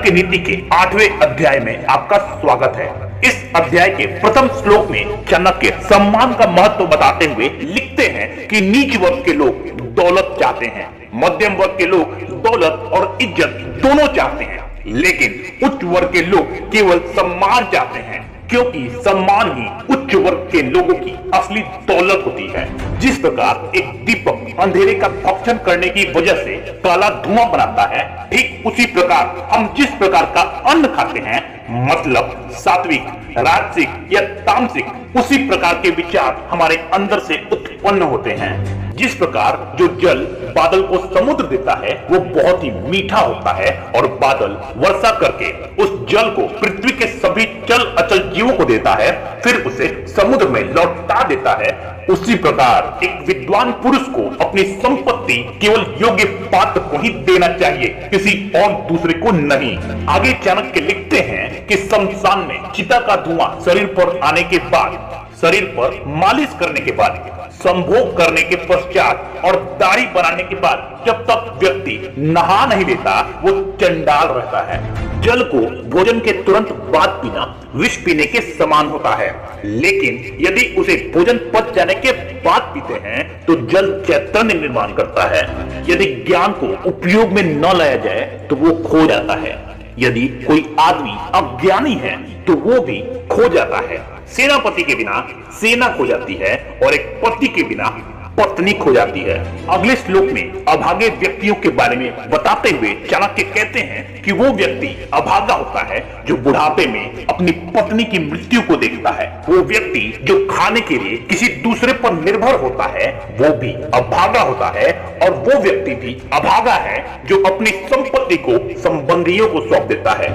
चाणक्य नीति के 8वें अध्याय में आपका स्वागत है। इस अध्याय के प्रथम श्लोक में चाणक्य सम्मान का महत्व बताते हुए लिखते हैं कि नीच वर्ग के लोग दौलत चाहते हैं, मध्यम वर्ग के लोग दौलत और इज्जत दोनों चाहते हैं, लेकिन उच्च वर्ग के लोग केवल सम्मान चाहते हैं, क्योंकि सम्मान ही उच्च वर्ग के लोगों की असली दौलत होती है। जिस प्रकार एक दीपक अंधेरे का भक्षण करने की वजह से काला धुआं बनाता है, ठीक उसी प्रकार हम जिस प्रकार का अन्न खाते हैं, मतलब सात्विक, राजसिक या तामसिक, उसी प्रकार के विचार हमारे अंदर से उत्पन्न होते हैं। जिस प्रकार जो जल बादल को समुद्र देता है वो बहुत ही मीठा होता है और बादल वर्षा करके उस जल को पृथ्वी के सभी चल अचल जीवों को देता है, फिर उसे समुद्र में लौटा देता है, उसी प्रकार एक विद्वान पुरुष को अपनी संपत्ति केवल योग्य पात्र को ही देना चाहिए, किसी और दूसरे को नहीं। आगे चाणक्य लिखते हैं कि शमशान में चिता का धुआं शरीर पर आने के बाद, शरीर पर मालिश करने के बाद, संभोग करने के पश्चात और दाढ़ी बनाने के बाद जब तक व्यक्ति नहा नहीं लेता वो चंडाल रहता है। जल को भोजन के तुरंत बाद पीना विष पीने के समान होता है, लेकिन यदि उसे भोजन पच जाने के बाद पीते हैं तो जल चैतन्य निर्माण करता है। यदि ज्ञान को उपयोग में न लाया जाए तो वो खो जाता है। यदि कोई आदमी अज्ञानी है तो वो भी खो जाता है। सेनापति के बिना सेना खो जाती है और एक पति के बिना पत्नी खो जाती है। अगले श्लोक में अभागे व्यक्तियों के बारे में बताते हुए चाणक्य कहते हैं कि वो व्यक्ति अभागा होता है जो बुढ़ापे में अपनी पत्नी की मृत्यु को देखता है। वो व्यक्ति जो खाने के लिए किसी दूसरे पर निर्भर होता है वो भी अभागा होता है, और वो व्यक्ति भी अभागा है जो अपनी संपत्ति को संबंधियों को सौंप देता है।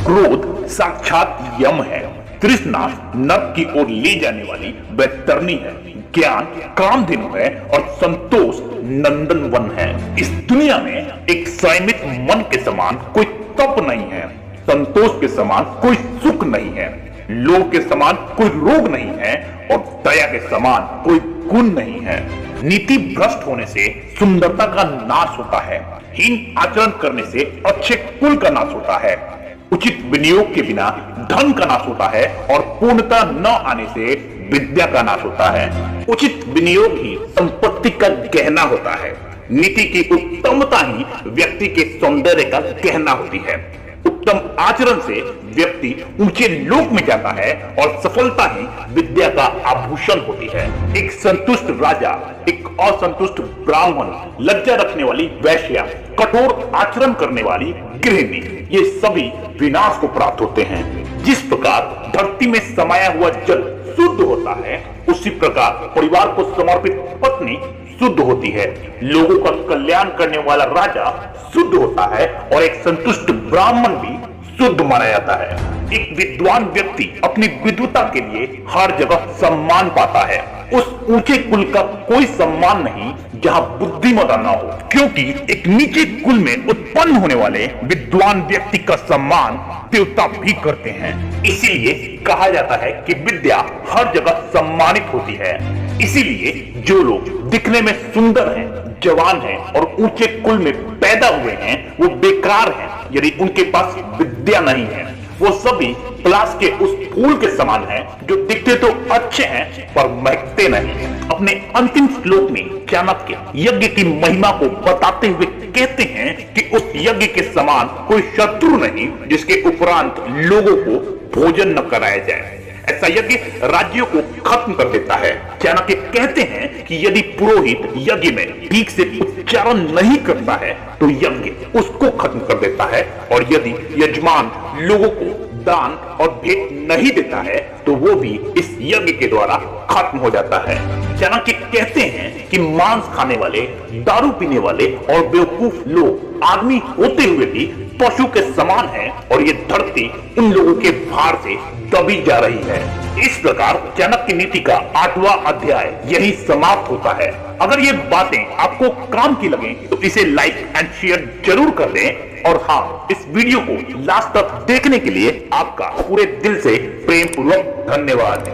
क्रोध साक्षात यम है, तृष्णा नरक की ओर ले जाने वाली वैतरणी है, ज्ञान कामधेनु है और संतोष नंदन वन है। इस दुनिया में एक संयमित मन के समान कोई तप नहीं है, संतोष के समान कोई सुख नहीं है, लोभ के समान कोई रोग नहीं है और दया के समान कोई गुण नहीं है। नीति भ्रष्ट होने से सुंदरता का नाश होता है, हीन आचरण करने से अच्छे कुल का नाश होता है, उचित विनियोग के बिना धन का नाश होता है और पूर्णता न आने से विद्या का नाश होता है। उचित विनियोग ही संपत्ति का गहना होता है। नीति की उत्तमता ही व्यक्ति के सौंदर्य का गहना होती है। उत्तम आचरण से व्यक्ति ऊंचे लोक में जाता है और सफलता ही विद्या का आभूषण होती है। एक संतुष्ट राजा, एक असंतुष्ट ब्राह्मण, लज्जा रखने वाली वैश्या, कठोर आचरण करने वाली गृहिणी, ये सभी विनाश को प्राप्त होते हैं। जिस प्रकार धरती में समाया हुआ जल शुद्ध होता है, उसी प्रकार परिवार को समर्पित पत्नी शुद्ध होती है। लोगों का कल्याण करने वाला राजा शुद्ध होता है और एक संतुष्ट ब्राह्मण भी शुद्ध माना जाता है। एक विद्वान व्यक्ति अपनी विद्वता के लिए हर जगह सम्मान पाता है। उस ऊंचे कुल का कोई सम्मान नहीं जहां बुद्धिमत्ता न हो, क्योंकि एक नीचे कुल में उत्पन्न होने वाले विद्वान व्यक्ति का सम्मान देवता भी करते हैं। इसीलिए कहा जाता है कि विद्या हर जगह सम्मानित होती है। इसीलिए जो लोग दिखने में सुंदर हैं, जवान हैं और ऊंचे कुल में पैदा हुए हैं वो बेकार हैं यदि उनके पास विद्या नहीं है। वो सभी पलाश के उस फूल के समान हैं जो दिखते तो अच्छे हैं पर महकते नहीं। अपने अंतिम श्लोक में चाणक्य यज्ञ की महिमा को बताते हुए कहते हैं कि उस यज्ञ के समान कोई शत्रु नहीं जिसके उपरांत लोगों को भोजन न कराया जाए। ऐसा यज्ञ राज्यों को खत्म कर देता है। चाणक्य कहते हैं कि यदि पुरोहित यज्ञ में ठीक से उच्चारण नहीं करता है तो यज्ञ उसको खत्म कर देता है, और यदि यजमान लोगों को दान और भेंट नहीं देता है तो वो भी इस यज्ञ के द्वारा खत्म हो जाता है। चाणक्य कहते हैं कि मांस खाने वाले, दारू पीने वाले और बेवकूफ लोग आदमी होते हुए भी पशु के समान है और ये धरती उन लोगों के भार से दबी जा रही है। इस प्रकार चाणक्य नीति का 8वां अध्याय यही समाप्त होता है। अगर ये बातें आपको काम की लगे तो इसे लाइक एंड शेयर जरूर कर दें, और हाँ, इस वीडियो को लास्ट तक देखने के लिए आपका पूरे दिल से प्रेम पूर्वक धन्यवाद।